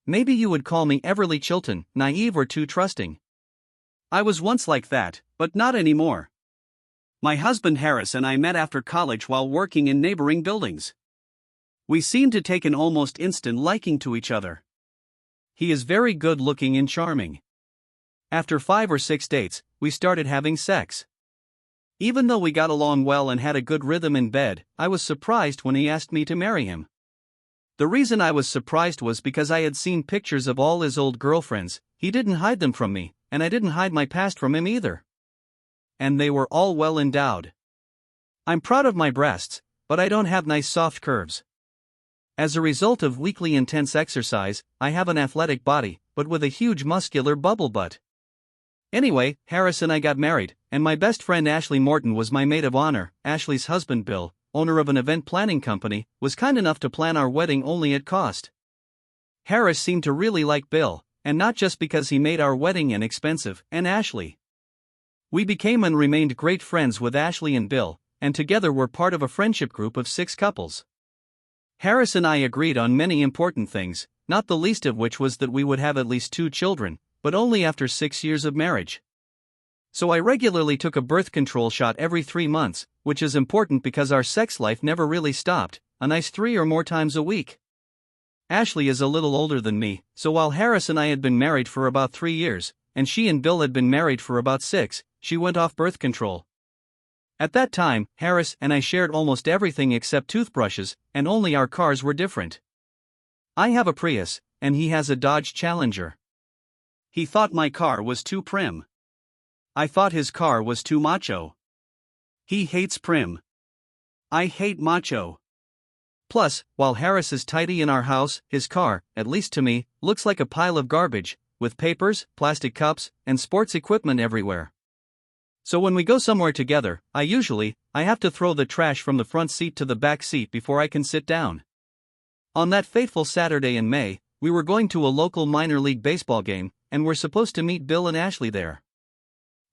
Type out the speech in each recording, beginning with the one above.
Maybe you would call me Everly Chilton, naive or too trusting. I was once like that, but not anymore. My husband Harris and I met after college while working in neighboring buildings. We seemed to take an almost instant liking to each other. He is very good looking and charming. After 5 or 6 dates, we started having sex. Even though we got along well and had a good rhythm in bed, I was surprised when he asked me to marry him. The reason I was surprised was because I had seen pictures of all his old girlfriends, he didn't hide them from me, and I didn't hide my past from him either. And they were all well endowed. I'm proud of my breasts, but I don't have nice soft curves. As a result of weekly intense exercise, I have an athletic body, but with a huge muscular bubble butt. Anyway, Harris and I got married, and my best friend Ashley Morton was my maid of honor. Ashley's husband Bill, owner of an event planning company, was kind enough to plan our wedding only at cost. Harris seemed to really like Bill, and not just because he made our wedding inexpensive, and Ashley. We became and remained great friends with Ashley and Bill, and together were part of a friendship group of 6 couples. Harris and I agreed on many important things, not the least of which was that we would have at least 2 children, but only after 6 years of marriage. So I regularly took a birth control shot every 3 months, which is important because our sex life never really stopped, a nice 3 or more times a week. Ashley is a little older than me, so while Harris and I had been married for about 3 years, and she and Bill had been married for about 6, she went off birth control. At that time, Harris and I shared almost everything except toothbrushes, and only our cars were different. I have a Prius, and he has a Dodge Challenger. He thought my car was too prim. I thought his car was too macho. He hates prim. I hate macho. Plus, while Harris is tidy in our house, his car, at least to me, looks like a pile of garbage, with papers, plastic cups, and sports equipment everywhere. So when we go somewhere together, I have to throw the trash from the front seat to the back seat before I can sit down. On that fateful Saturday in May, we were going to a local minor league baseball game, and were supposed to meet Bill and Ashley there.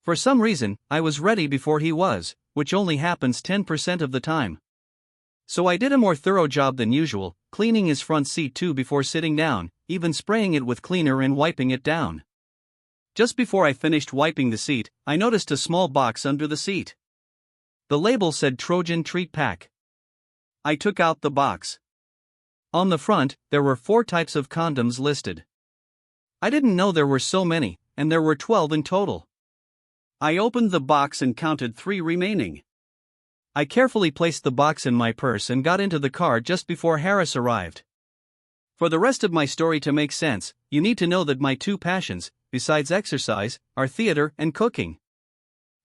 For some reason, I was ready before he was, which only happens 10% of the time. So I did a more thorough job than usual, cleaning his front seat too before sitting down, even spraying it with cleaner and wiping it down. Just before I finished wiping the seat, I noticed a small box under the seat. The label said Trojan Treat Pack. I took out the box. On the front, there were 4 types of condoms listed. I didn't know there were so many, and there were 12 in total. I opened the box and counted 3 remaining. I carefully placed the box in my purse and got into the car just before Harris arrived. For the rest of my story to make sense, you need to know that my 2 passions, besides exercise, are theater and cooking.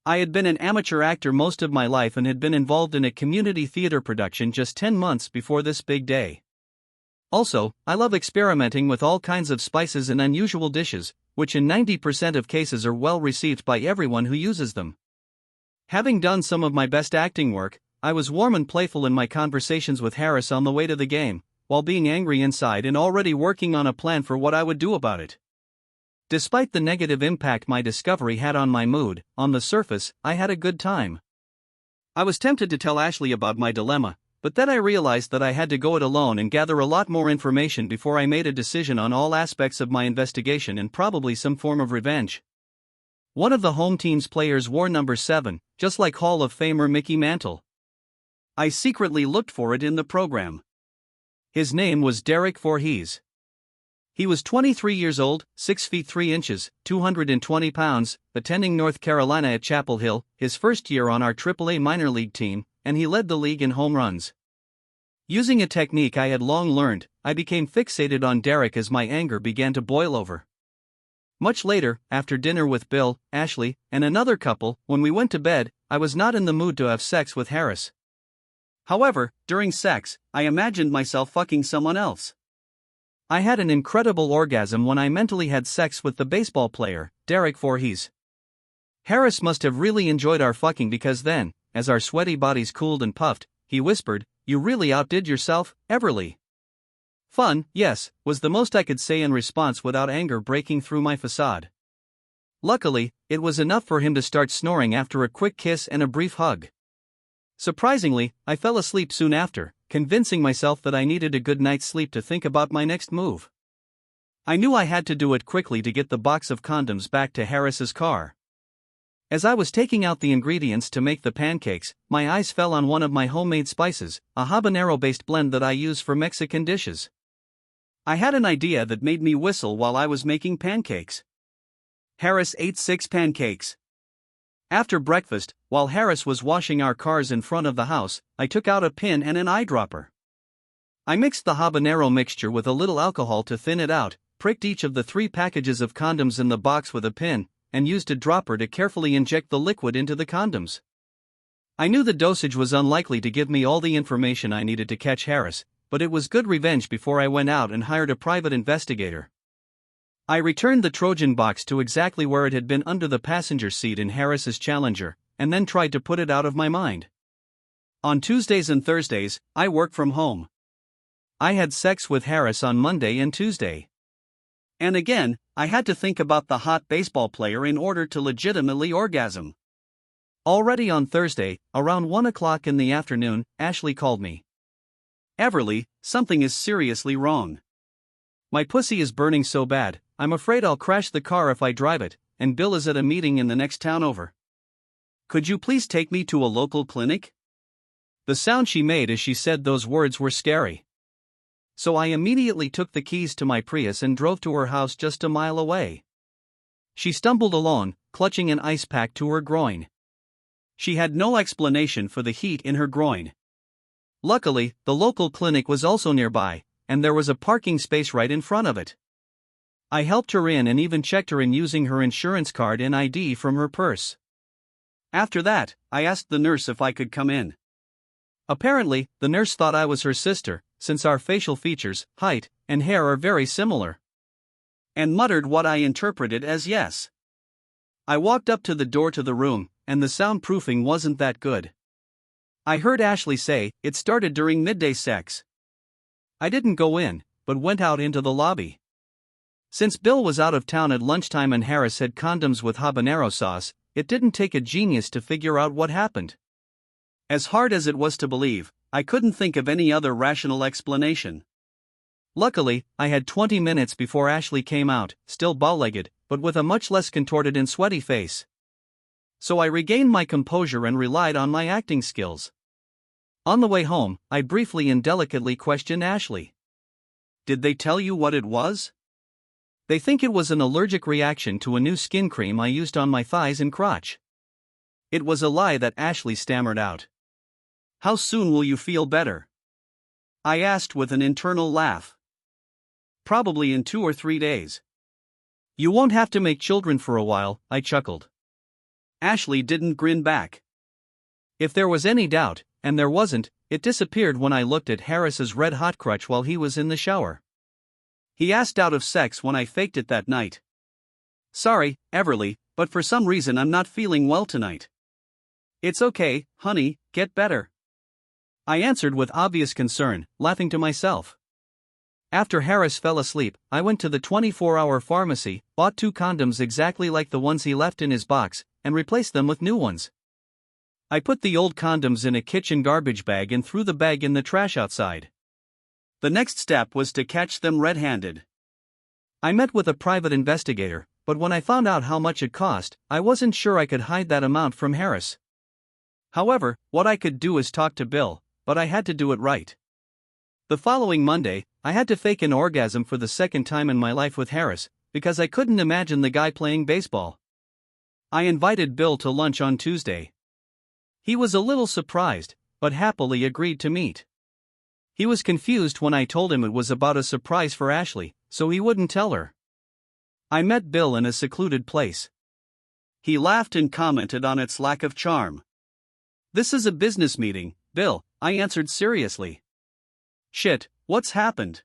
I had been an amateur actor most of my life and had been involved in a community theater production just 10 months before this big day. Also, I love experimenting with all kinds of spices and unusual dishes, which in 90% of cases are well received by everyone who uses them. Having done some of my best acting work, I was warm and playful in my conversations with Harris on the way to the game, while being angry inside and already working on a plan for what I would do about it. Despite the negative impact my discovery had on my mood, on the surface, I had a good time. I was tempted to tell Ashley about my dilemma, but then I realized that I had to go it alone and gather a lot more information before I made a decision on all aspects of my investigation and probably some form of revenge. One of the home team's players wore number 7, just like Hall of Famer Mickey Mantle. I secretly looked for it in the program. His name was Derek Voorhees. He was 23 years old, 6 feet 3 inches, 220 pounds, attending North Carolina at Chapel Hill, his first year on our AAA minor league team, and he led the league in home runs. Using a technique I had long learned, I became fixated on Derek as my anger began to boil over. Much later, after dinner with Bill, Ashley, and another couple, when we went to bed, I was not in the mood to have sex with Harris. However, during sex, I imagined myself fucking someone else. I had an incredible orgasm when I mentally had sex with the baseball player, Derek Voorhees. Harris must have really enjoyed our fucking because then, as our sweaty bodies cooled and puffed, he whispered, "You really outdid yourself, Everly." Fun, yes, was the most I could say in response without anger breaking through my facade. Luckily, it was enough for him to start snoring after a quick kiss and a brief hug. Surprisingly, I fell asleep soon after, convincing myself that I needed a good night's sleep to think about my next move. I knew I had to do it quickly to get the box of condoms back to Harris's car. As I was taking out the ingredients to make the pancakes, my eyes fell on one of my homemade spices, a habanero-based blend that I use for Mexican dishes. I had an idea that made me whistle while I was making pancakes. Harris ate 6 pancakes. After breakfast, while Harris was washing our cars in front of the house, I took out a pin and an eyedropper. I mixed the habanero mixture with a little alcohol to thin it out, pricked each of the 3 packages of condoms in the box with a pin, and used a dropper to carefully inject the liquid into the condoms. I knew the dosage was unlikely to give me all the information I needed to catch Harris, but it was good revenge before I went out and hired a private investigator. I returned the Trojan box to exactly where it had been, under the passenger seat in Harris's Challenger, and then tried to put it out of my mind. On Tuesdays and Thursdays, I work from home. I had sex with Harris on Monday and Tuesday. And again, I had to think about the hot baseball player in order to legitimately orgasm. Already on Thursday, around 1 o'clock in the afternoon, Ashley called me. "Everly, something is seriously wrong. My pussy is burning so bad, I'm afraid I'll crash the car if I drive it, and Bill is at a meeting in the next town over. Could you please take me to a local clinic?" The sound she made as she said those words were scary. So I immediately took the keys to my Prius and drove to her house just a mile away. She stumbled along, clutching an ice pack to her groin. She had no explanation for the heat in her groin. Luckily, the local clinic was also nearby, and there was a parking space right in front of it. I helped her in and even checked her in using her insurance card and ID from her purse. After that, I asked the nurse if I could come in. Apparently, the nurse thought I was her sister, since our facial features, height, and hair are very similar, and muttered what I interpreted as yes. I walked up to the door to the room, and the soundproofing wasn't that good. I heard Ashley say, "It started during midday sex." I didn't go in, but went out into the lobby. Since Bill was out of town at lunchtime and Harris had condoms with habanero sauce, it didn't take a genius to figure out what happened. As hard as it was to believe, I couldn't think of any other rational explanation. Luckily, I had 20 minutes before Ashley came out, still bow-legged, but with a much less contorted and sweaty face. So I regained my composure and relied on my acting skills. On the way home, I briefly and delicately questioned Ashley. "Did they tell you what it was?" "They think it was an allergic reaction to a new skin cream I used on my thighs and crotch." It was a lie that Ashley stammered out. "How soon will you feel better?" I asked with an internal laugh. "Probably in 2 or 3 days. You won't have to make children for a while," I chuckled. Ashley didn't grin back. If there was any doubt, and there wasn't, it disappeared when I looked at Harris's red-hot crotch while he was in the shower. He asked out of sex when I faked it that night. "Sorry, Everly, but for some reason I'm not feeling well tonight." "It's okay, honey, get better," I answered with obvious concern, laughing to myself. After Harris fell asleep, I went to the 24-hour pharmacy, bought 2 condoms exactly like the ones he left in his box, and replaced them with new ones. I put the old condoms in a kitchen garbage bag and threw the bag in the trash outside. The next step was to catch them red-handed. I met with a private investigator, but when I found out how much it cost, I wasn't sure I could hide that amount from Harris. However, what I could do is talk to Bill, but I had to do it right. The following Monday, I had to fake an orgasm for the second time in my life with Harris, because I couldn't imagine the guy playing baseball. I invited Bill to lunch on Tuesday. He was a little surprised, but happily agreed to meet. He was confused when I told him it was about a surprise for Ashley, so he wouldn't tell her. I met Bill in a secluded place. He laughed and commented on its lack of charm. "This is a business meeting, Bill," I answered seriously. "Shit, what's happened?"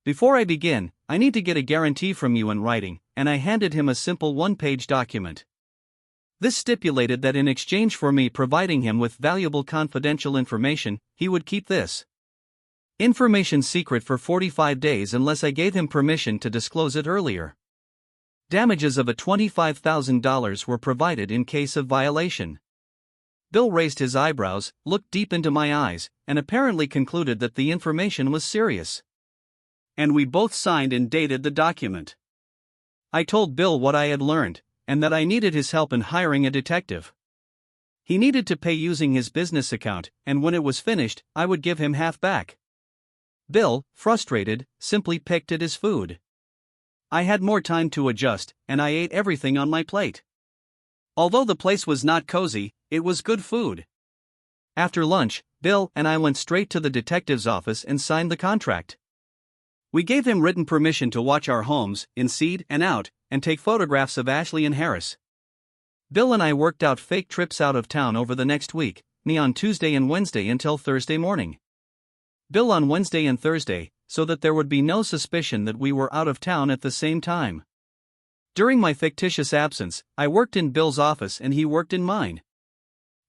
"Before I begin, I need to get a guarantee from you in writing," and I handed him a simple 1-page document. This stipulated that in exchange for me providing him with valuable confidential information, he would keep this information secret for 45 days unless I gave him permission to disclose it earlier. Damages of $25,000 were provided in case of violation. Bill raised his eyebrows, looked deep into my eyes, and apparently concluded that the information was serious. and we both signed and dated the document. I told Bill what I had learned, and that I needed his help in hiring a detective. He needed to pay using his business account, and when it was finished, I would give him half back. Bill, frustrated, simply picked at his food. I had more time to adjust, and I ate everything on my plate. Although the place was not cozy, it was good food. After lunch, Bill and I went straight to the detective's office and signed the contract. We gave him written permission to watch our homes, inside and out, and take photographs of Ashley and Harris. Bill and I worked out fake trips out of town over the next week, me on Tuesday and Wednesday until Thursday morning. Bill on Wednesday and Thursday, so that there would be no suspicion that we were out of town at the same time. During my fictitious absence, I worked in Bill's office and he worked in mine.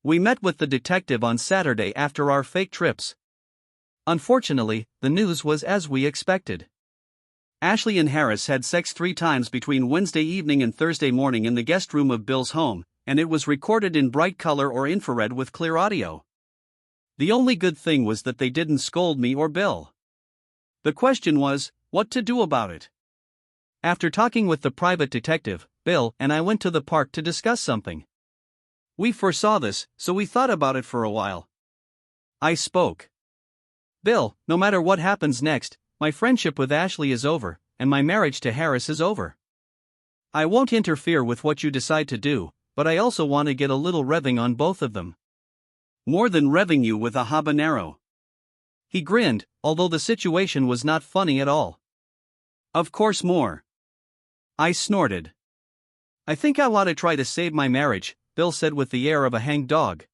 We met with the detective on Saturday after our fake trips. Unfortunately, the news was as we expected. Ashley and Harris had sex 3 times between Wednesday evening and Thursday morning in the guest room of Bill's home, and it was recorded in bright color or infrared with clear audio. The only good thing was that they didn't scold me or Bill. The question was, what to do about it? After talking with the private detective, Bill and I went to the park to discuss something. We foresaw this, so we thought about it for a while. I spoke. Bill, no matter what happens next, my friendship with Ashley is over, and my marriage to Harris is over. I won't interfere with what you decide to do, but I also want to get a little revving on both of them. More than revving you with a habanero. He grinned, although the situation was not funny at all. Of course more. I snorted. I think I ought to try to save my marriage, Bill said with the air of a hanged dog.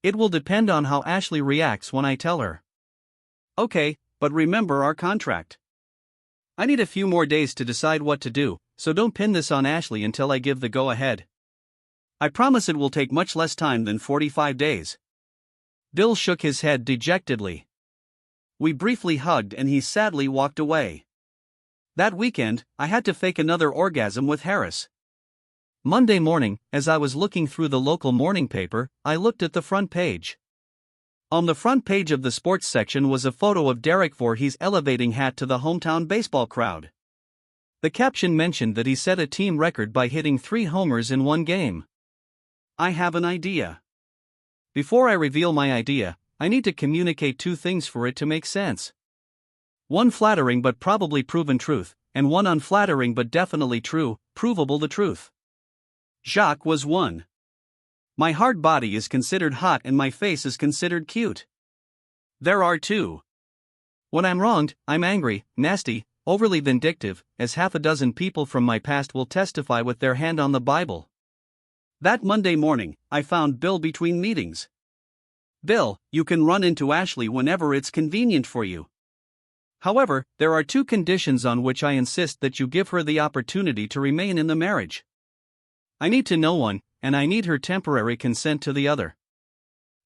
It will depend on how Ashley reacts when I tell her. Okay, but remember our contract. I need a few more days to decide what to do, so don't pin this on Ashley until I give the go-ahead. I promise it will take much less time than 45 days. Bill shook his head dejectedly. We briefly hugged and he sadly walked away. That weekend, I had to fake another orgasm with Harris. Monday morning, as I was looking through the local morning paper, I looked at the front page. On the front page of the sports section was a photo of Derek Voorhees elevating hat to the hometown baseball crowd. The caption mentioned that he set a team record by hitting 3 homers in one game. I have an idea. Before I reveal my idea, I need to communicate 2 things for it to make sense. One flattering but probably proven truth, and one unflattering but definitely true, provable the truth. Jacques was one. My hard body is considered hot and my face is considered cute. There are 2. When I'm wronged, I'm angry, nasty, overly vindictive, as half a dozen people from my past will testify with their hand on the Bible. That Monday morning, I found Bill between meetings. Bill, you can run into Ashley whenever it's convenient for you. However, there are 2 conditions on which I insist that you give her the opportunity to remain in the marriage. I need to know one, and I need her temporary consent to the other.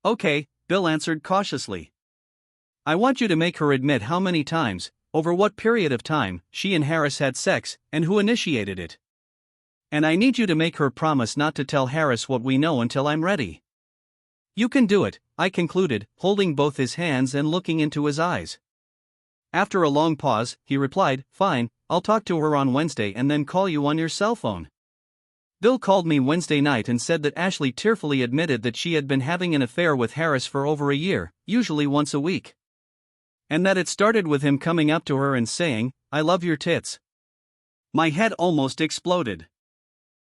Okay, Bill answered cautiously. I want you to make her admit how many times, over what period of time, she and Harris had sex, and who initiated it. And I need you to make her promise not to tell Harris what we know until I'm ready. You can do it, I concluded, holding both his hands and looking into his eyes. After a long pause, he replied, Fine, I'll talk to her on Wednesday and then call you on your cell phone. Bill called me Wednesday night and said that Ashley tearfully admitted that she had been having an affair with Harris for over a year, usually once a week. And that it started with him coming up to her and saying, I love your tits. My head almost exploded.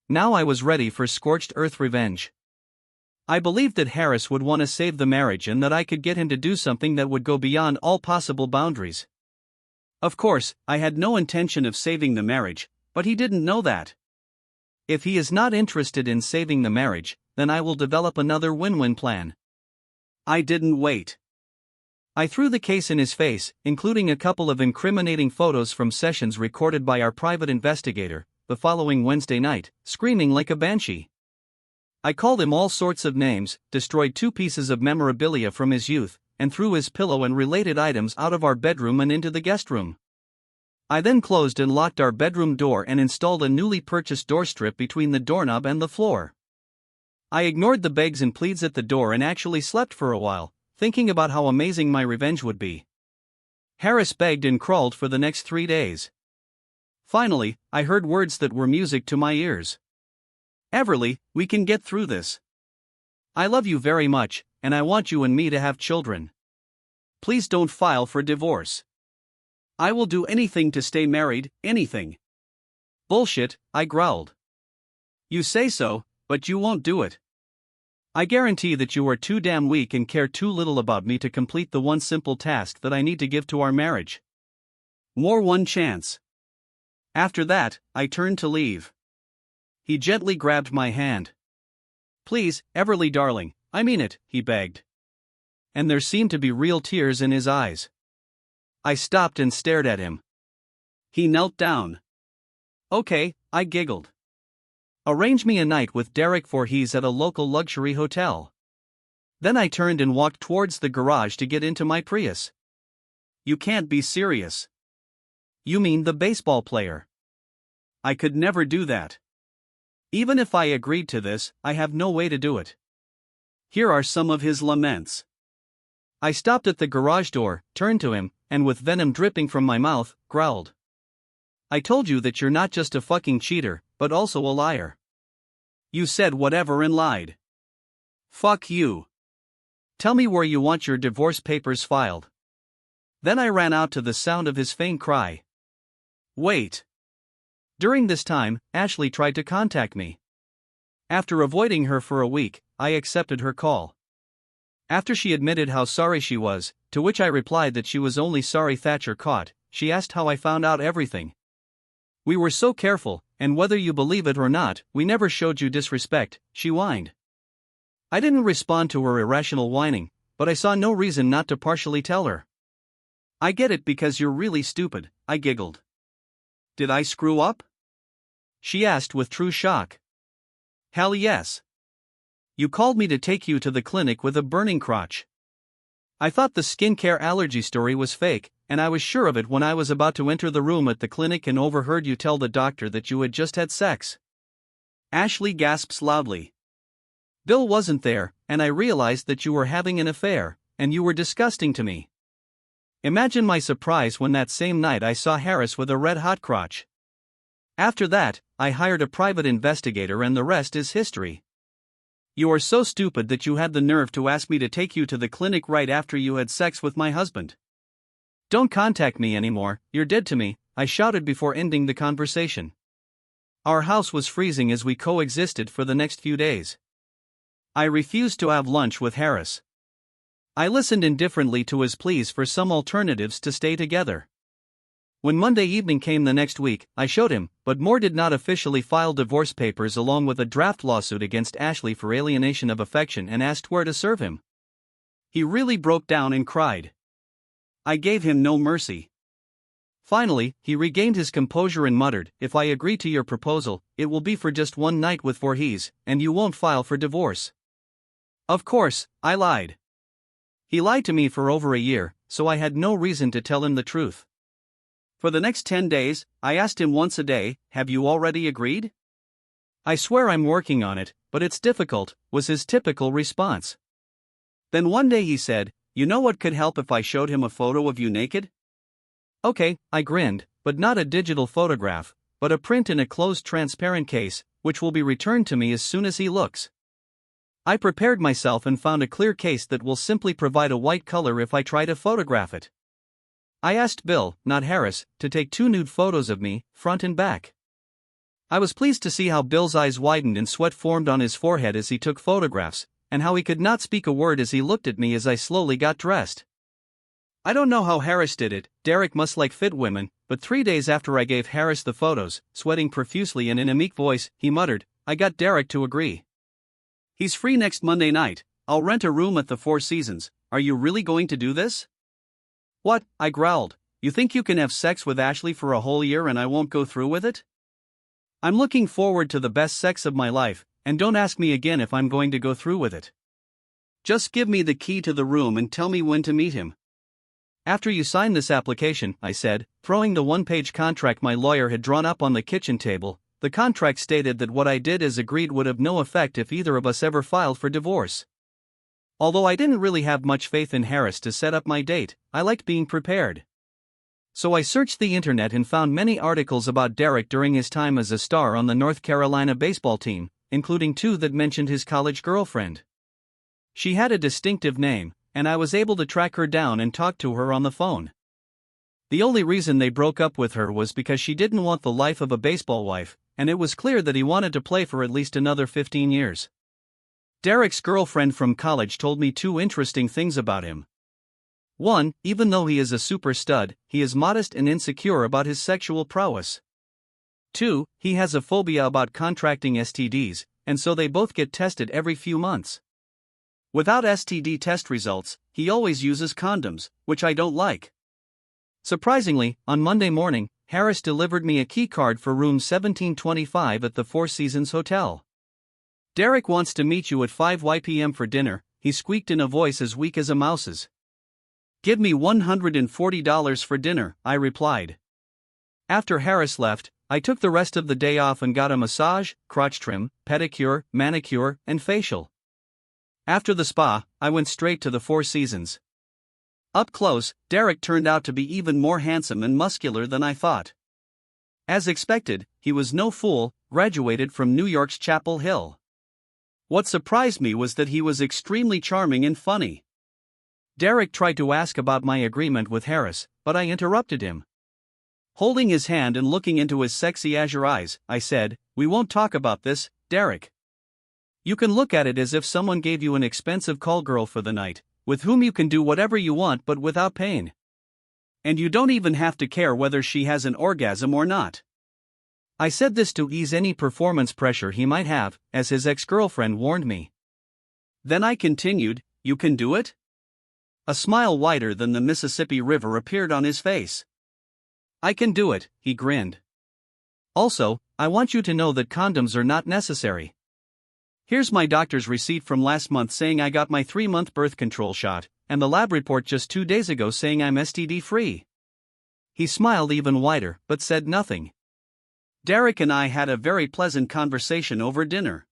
Now I was ready for scorched earth revenge. I believed that Harris would want to save the marriage and that I could get him to do something that would go beyond all possible boundaries. Of course, I had no intention of saving the marriage, but he didn't know that. If he is not interested in saving the marriage, then I will develop another win-win plan. I didn't wait. I threw the case in his face, including a couple of incriminating photos from sessions recorded by our private investigator, the following Wednesday night, screaming like a banshee. I called him all sorts of names, destroyed 2 pieces of memorabilia from his youth, and threw his pillow and related items out of our bedroom and into the guest room. I then closed and locked our bedroom door and installed a newly purchased door strip between the doorknob and the floor. I ignored the begs and pleads at the door and actually slept for a while, thinking about how amazing my revenge would be. Harris begged and crawled for the next 3 days. Finally, I heard words that were music to my ears. Everly, we can get through this. I love you very much, and I want you and me to have children. Please don't file for divorce. I will do anything to stay married, anything. Bullshit, I growled. You say so, but you won't do it. I guarantee that you are too damn weak and care too little about me to complete the one simple task that I need to give to our marriage. More one chance. After that, I turned to leave. He gently grabbed my hand. Please, Everly darling, I mean it, he begged. And there seemed to be real tears in his eyes. I stopped and stared at him. He knelt down. Okay, I giggled. Arrange me a night with Derek Voorhees at a local luxury hotel. Then I turned and walked towards the garage to get into my Prius. You can't be serious. You mean the baseball player? I could never do that. Even if I agreed to this, I have no way to do it. Here are some of his laments. I stopped at the garage door, turned to him, and with venom dripping from my mouth, growled. I told you that you're not just a fucking cheater, but also a liar. You said whatever and lied. Fuck you. Tell me where you want your divorce papers filed. Then I ran out to the sound of his faint cry. Wait. During this time, Ashley tried to contact me. After avoiding her for a week, I accepted her call. After she admitted how sorry she was, to which I replied that she was only sorry Thatcher caught, she asked how I found out everything. We were so careful, and whether you believe it or not, we never showed you disrespect, she whined. I didn't respond to her irrational whining, but I saw no reason not to partially tell her. I get it because you're really stupid, I giggled. Did I screw up? She asked with true shock. Hell yes. You called me to take you to the clinic with a burning crotch. I thought the skincare allergy story was fake, and I was sure of it when I was about to enter the room at the clinic and overheard you tell the doctor that you had just had sex. Ashley gasps loudly. Bill wasn't there, and I realized that you were having an affair, and you were disgusting to me. Imagine my surprise when that same night I saw Harris with a red-hot crotch. After that, I hired a private investigator and the rest is history. You are so stupid that you had the nerve to ask me to take you to the clinic right after you had sex with my husband. Don't contact me anymore, you're dead to me, I shouted before ending the conversation. Our house was freezing as we coexisted for the next few days. I refused to have lunch with Harris. I listened indifferently to his pleas for some alternatives to stay together. When Monday evening came the next week, I showed him, but Moore did not officially file divorce papers along with a draft lawsuit against Ashley for alienation of affection and asked where to serve him. He really broke down and cried. I gave him no mercy. Finally, he regained his composure and muttered, If I agree to your proposal, it will be for just one night with Voorhees, and you won't file for divorce. Of course, I lied. He lied to me for over a year, so I had no reason to tell him the truth. For the next 10 days, I asked him once a day, Have you already agreed? I swear I'm working on it, but it's difficult, was his typical response. Then one day he said, You know what could help if I showed him a photo of you naked? Okay, I grinned, but not a digital photograph, but a print in a closed transparent case, which will be returned to me as soon as he looks. I prepared myself and found a clear case that will simply provide a white color if I try to photograph it. I asked Bill, not Harris, to take 2 nude photos of me, front and back. I was pleased to see how Bill's eyes widened and sweat formed on his forehead as he took photographs, and how he could not speak a word as he looked at me as I slowly got dressed. I don't know how Harris did it, Derek must like fit women, but 3 days after I gave Harris the photos, sweating profusely and in a meek voice, he muttered, I got Derek to agree. He's free next Monday night, I'll rent a room at the Four Seasons, are you really going to do this? What, I growled, you think you can have sex with Ashley for a whole year and I won't go through with it? I'm looking forward to the best sex of my life, and don't ask me again if I'm going to go through with it. Just give me the key to the room and tell me when to meet him. After you sign this application, I said, throwing the one-page contract my lawyer had drawn up on the kitchen table. The contract stated that what I did as agreed would have no effect if either of us ever filed for divorce. Although I didn't really have much faith in Harris to set up my date, I liked being prepared. So I searched the internet and found many articles about Derek during his time as a star on the North Carolina baseball team, including two that mentioned his college girlfriend. She had a distinctive name, and I was able to track her down and talk to her on the phone. The only reason they broke up with her was because she didn't want the life of a baseball wife, and it was clear that he wanted to play for at least another 15 years. Derek's girlfriend from college told me two interesting things about him. 1. Even though he is a super stud, he is modest and insecure about his sexual prowess. 2. He has a phobia about contracting STDs, and so they both get tested every few months. Without STD test results, he always uses condoms, which I don't like. Surprisingly, on Monday morning, Harris delivered me a key card for room 1725 at the Four Seasons Hotel. "Derek wants to meet you at 5 p.m. for dinner," he squeaked in a voice as weak as a mouse's. "Give me $140 for dinner," I replied. After Harris left, I took the rest of the day off and got a massage, crotch trim, pedicure, manicure, and facial. After the spa, I went straight to the Four Seasons. Up close, Derek turned out to be even more handsome and muscular than I thought. As expected, he was no fool, graduated from New York's Chapel Hill. What surprised me was that he was extremely charming and funny. Derek tried to ask about my agreement with Harris, but I interrupted him. Holding his hand and looking into his sexy azure eyes, I said, "We won't talk about this, Derek. You can look at it as if someone gave you an expensive call girl for the night, with whom you can do whatever you want but without pain. And you don't even have to care whether she has an orgasm or not." I said this to ease any performance pressure he might have, as his ex-girlfriend warned me. Then I continued, "You can do it?" A smile wider than the Mississippi River appeared on his face. "I can do it," he grinned. "Also, I want you to know that condoms are not necessary. Here's my doctor's receipt from last month saying I got my 3-month birth control shot, and the lab report just 2 days ago saying I'm STD-free." He smiled even wider, but said nothing. Derek and I had a very pleasant conversation over dinner.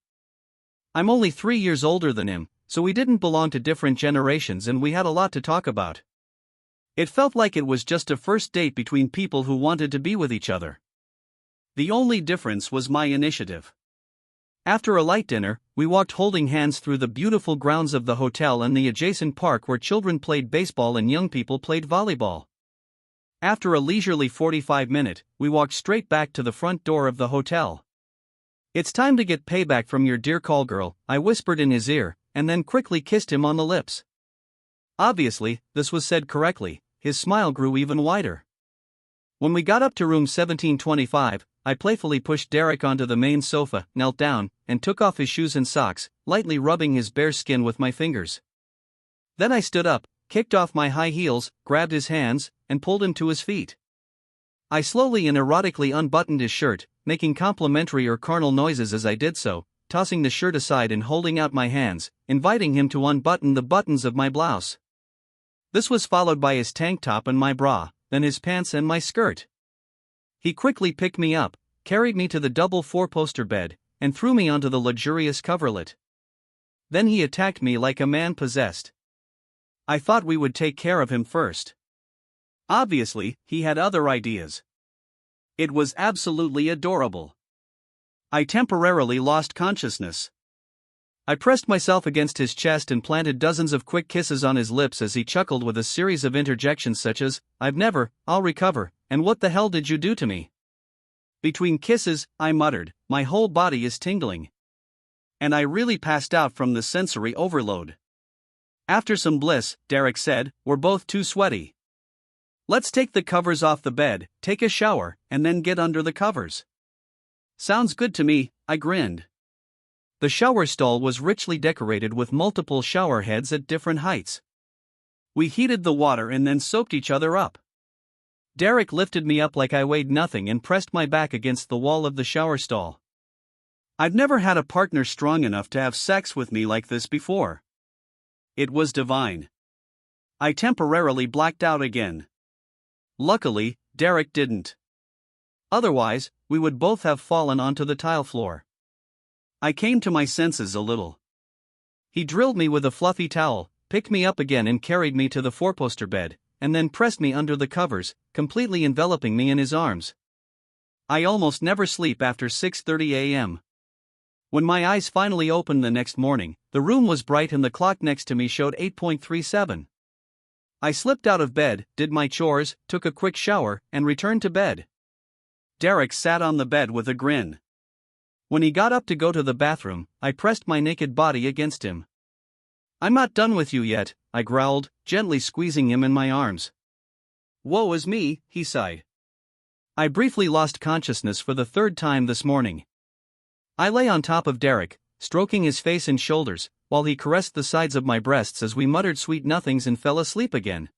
I'm only 3 years older than him, so we didn't belong to different generations and we had a lot to talk about. It felt like it was just a first date between people who wanted to be with each other. The only difference was my initiative. After a light dinner, we walked holding hands through the beautiful grounds of the hotel and the adjacent park where children played baseball and young people played volleyball. After a leisurely 45-minute, we walked straight back to the front door of the hotel. "It's time to get payback from your dear call girl," I whispered in his ear, and then quickly kissed him on the lips. Obviously, this was said correctly. His smile grew even wider. When we got up to room 1725, I playfully pushed Derek onto the main sofa, knelt down, and took off his shoes and socks, lightly rubbing his bare skin with my fingers. Then I stood up, kicked off my high heels, grabbed his hands, and pulled him to his feet. I slowly and erotically unbuttoned his shirt, making complimentary or carnal noises as I did so, tossing the shirt aside and holding out my hands, inviting him to unbutton the buttons of my blouse. This was followed by his tank top and my bra, then his pants and my skirt. He quickly picked me up, carried me to the double four-poster bed, and threw me onto the luxurious coverlet. Then he attacked me like a man possessed. I thought we would take care of him first. Obviously, he had other ideas. It was absolutely adorable. I temporarily lost consciousness. I pressed myself against his chest and planted dozens of quick kisses on his lips as he chuckled with a series of interjections such as, "I've never, I'll recover, and what the hell did you do to me?" Between kisses, I muttered, "My whole body is tingling." And I really passed out from the sensory overload. After some bliss, Derek said, "We're both too sweaty. Let's take the covers off the bed, take a shower, and then get under the covers." "Sounds good to me," I grinned. The shower stall was richly decorated with multiple shower heads at different heights. We heated the water and then soaked each other up. Derek lifted me up like I weighed nothing and pressed my back against the wall of the shower stall. I've never had a partner strong enough to have sex with me like this before. It was divine. I temporarily blacked out again. Luckily, Derek didn't. Otherwise, we would both have fallen onto the tile floor. I came to my senses a little. He drilled me with a fluffy towel, picked me up again and carried me to the four-poster bed, and then pressed me under the covers, completely enveloping me in his arms. I almost never sleep after 6:30 a.m. When my eyes finally opened the next morning, the room was bright and the clock next to me showed 8:37. I slipped out of bed, did my chores, took a quick shower, and returned to bed. Derek sat on the bed with a grin. When he got up to go to the bathroom, I pressed my naked body against him. "I'm not done with you yet," I growled, gently squeezing him in my arms. "Woe is me," he sighed. I briefly lost consciousness for the third time this morning. I lay on top of Derek, stroking his face and shoulders, while he caressed the sides of my breasts as we muttered sweet nothings and fell asleep again.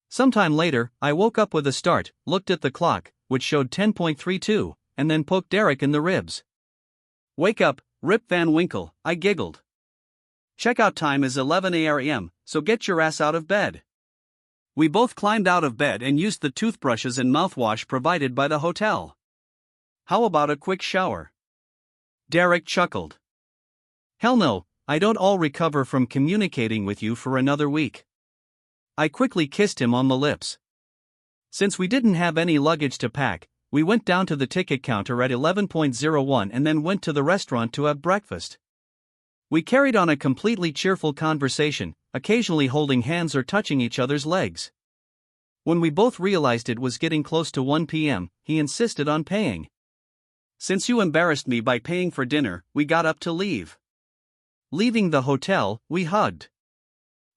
Sometime later, I woke up with a start, looked at the clock, which showed 10:32, and then poked Derek in the ribs. "Wake up, Rip Van Winkle," I giggled. "Checkout time is 11 a.m., so get your ass out of bed." We both climbed out of bed and used the toothbrushes and mouthwash provided by the hotel. "How about a quick shower?" Derek chuckled. "Hell no, I don't all recover from communicating with you for another week." I quickly kissed him on the lips. Since we didn't have any luggage to pack, we went down to the ticket counter at 11:01 and then went to the restaurant to have breakfast. We carried on a completely cheerful conversation, occasionally holding hands or touching each other's legs. When we both realized it was getting close to 1 p.m., he insisted on paying. "Since you embarrassed me by paying for dinner, we got up to leave." Leaving the hotel, we hugged.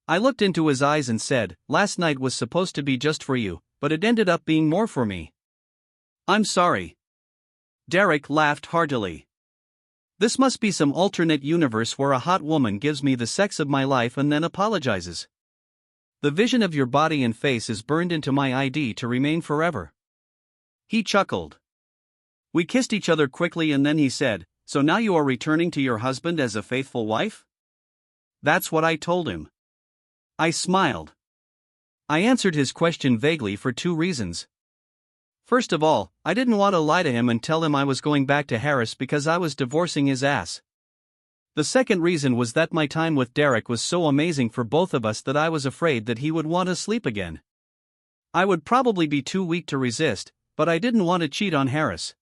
I looked into his eyes and said, "Last night was supposed to be just for you, but it ended up being more for me." "I'm sorry." Derek laughed heartily. "This must be some alternate universe where a hot woman gives me the sex of my life and then apologizes. The vision of your body and face is burned into my ID to remain forever." He chuckled. We kissed each other quickly and then he said, "So now you are returning to your husband as a faithful wife?" That's what I told him. I smiled. I answered his question vaguely for two reasons. First of all, I didn't want to lie to him and tell him I was going back to Harris because I was divorcing his ass. The second reason was that my time with Derek was so amazing for both of us that I was afraid that he would want to sleep again. I would probably be too weak to resist, but I didn't want to cheat on Harris.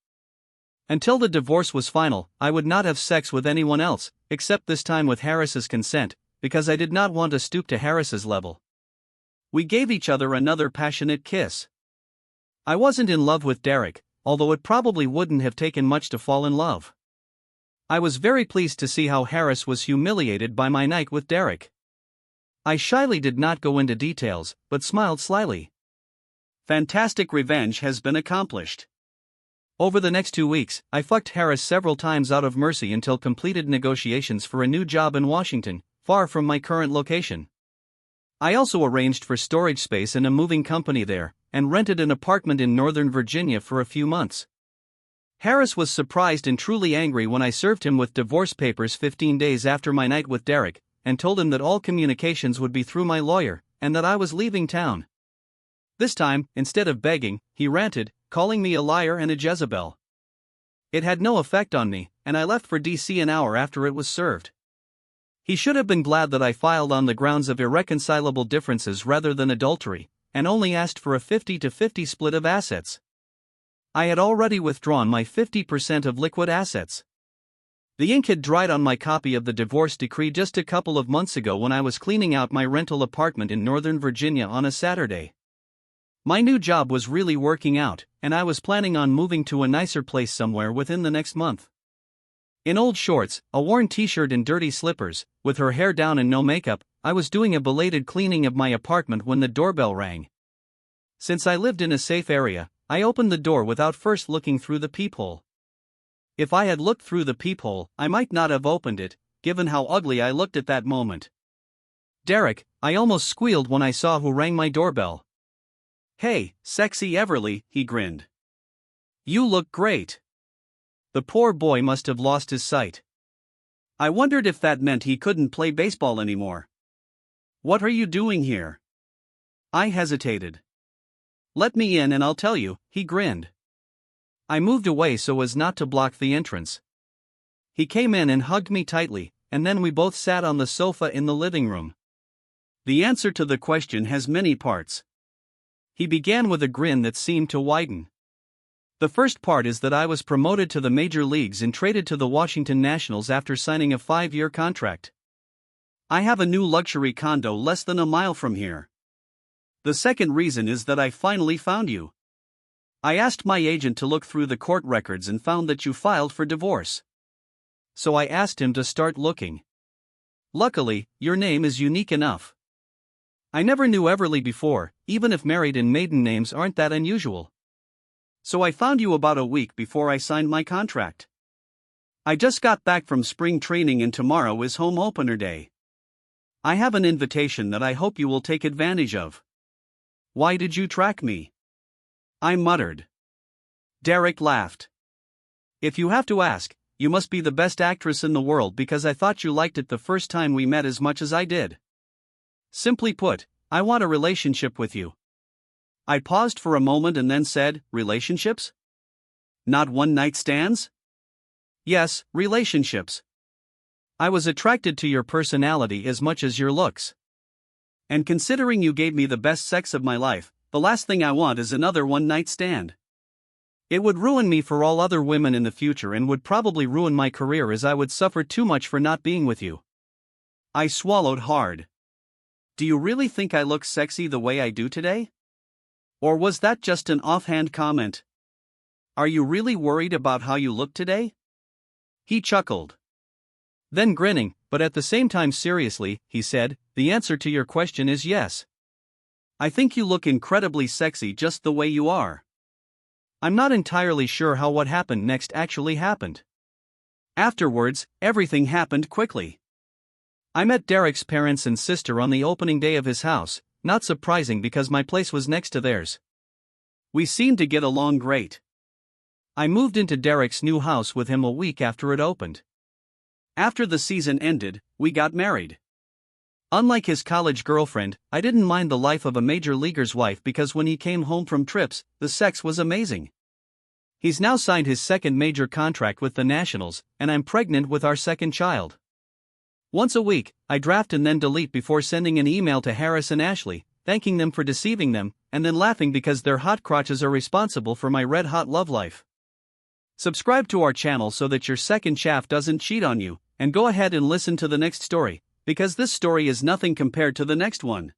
Until the divorce was final, I would not have sex with anyone else, except this time with Harris's consent, because I did not want to stoop to Harris's level. We gave each other another passionate kiss. I wasn't in love with Derek, although it probably wouldn't have taken much to fall in love. I was very pleased to see how Harris was humiliated by my night with Derek. I shyly did not go into details, but smiled slyly. Fantastic revenge has been accomplished. Over the next 2 weeks, I fucked Harris several times out of mercy until completed negotiations for a new job in Washington, far from my current location. I also arranged for storage space in a moving company there, and rented an apartment in Northern Virginia for a few months. Harris was surprised and truly angry when I served him with divorce papers 15 days after my night with Derek, and told him that all communications would be through my lawyer, and that I was leaving town. This time, instead of begging, he ranted, calling me a liar and a Jezebel. It had no effect on me, and I left for DC an hour after it was served. He should have been glad that I filed on the grounds of irreconcilable differences rather than adultery, and only asked for a 50-50 split of assets. I had already withdrawn my 50% of liquid assets. The ink had dried on my copy of the divorce decree just a couple of months ago when I was cleaning out my rental apartment in Northern Virginia on a Saturday. My new job was really working out, and I was planning on moving to a nicer place somewhere within the next month. In old shorts, a worn t-shirt and dirty slippers, with her hair down and no makeup, I was doing a belated cleaning of my apartment when the doorbell rang. Since I lived in a safe area, I opened the door without first looking through the peephole. If I had looked through the peephole, I might not have opened it, given how ugly I looked at that moment. "Derek," I almost squealed when I saw who rang my doorbell. "Hey, sexy Everly," he grinned. "You look great." The poor boy must have lost his sight. I wondered if that meant he couldn't play baseball anymore. "What are you doing here?" I hesitated. "Let me in and I'll tell you," he grinned. I moved away so as not to block the entrance. He came in and hugged me tightly, and then we both sat on the sofa in the living room. The answer to the question has many parts. He began with a grin that seemed to widen. The first part is that I was promoted to the major leagues and traded to the Washington Nationals after signing a 5-year contract. I have a new luxury condo less than a mile from here. The second reason is that I finally found you. I asked my agent to look through the court records and found that you filed for divorce. So I asked him to start looking. Luckily, your name is unique enough. I never knew Everly before, even if married and maiden names aren't that unusual. So I found you about a week before I signed my contract. I just got back from spring training and tomorrow is home opener day. I have an invitation that I hope you will take advantage of. Why did you track me? I muttered. Derek laughed. If you have to ask, you must be the best actress in the world because I thought you liked it the first time we met as much as I did. Simply put, I want a relationship with you. I paused for a moment and then said, relationships? Not one-night stands? Yes, relationships. I was attracted to your personality as much as your looks. And considering you gave me the best sex of my life, the last thing I want is another one-night stand. It would ruin me for all other women in the future and would probably ruin my career as I would suffer too much for not being with you. I swallowed hard. Do you really think I look sexy the way I do today? Or was that just an offhand comment? Are you really worried about how you look today? He chuckled. Then grinning, but at the same time seriously, he said, the answer to your question is yes. I think you look incredibly sexy just the way you are. I'm not entirely sure how what happened next actually happened. Afterwards, everything happened quickly. I met Derek's parents and sister on the opening day of his house, not surprising because my place was next to theirs. We seemed to get along great. I moved into Derek's new house with him a week after it opened. After the season ended, we got married. Unlike his college girlfriend, I didn't mind the life of a major leaguer's wife because when he came home from trips, the sex was amazing. He's now signed his second major contract with the Nationals, and I'm pregnant with our second child. Once a week, I draft and then delete before sending an email to Harris and Ashley, thanking them for deceiving them, and then laughing because their hot crotches are responsible for my red-hot love life. Subscribe to our channel so that your second shaft doesn't cheat on you, and go ahead and listen to the next story, because this story is nothing compared to the next one.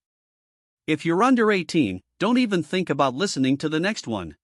If you're under 18, don't even think about listening to the next one.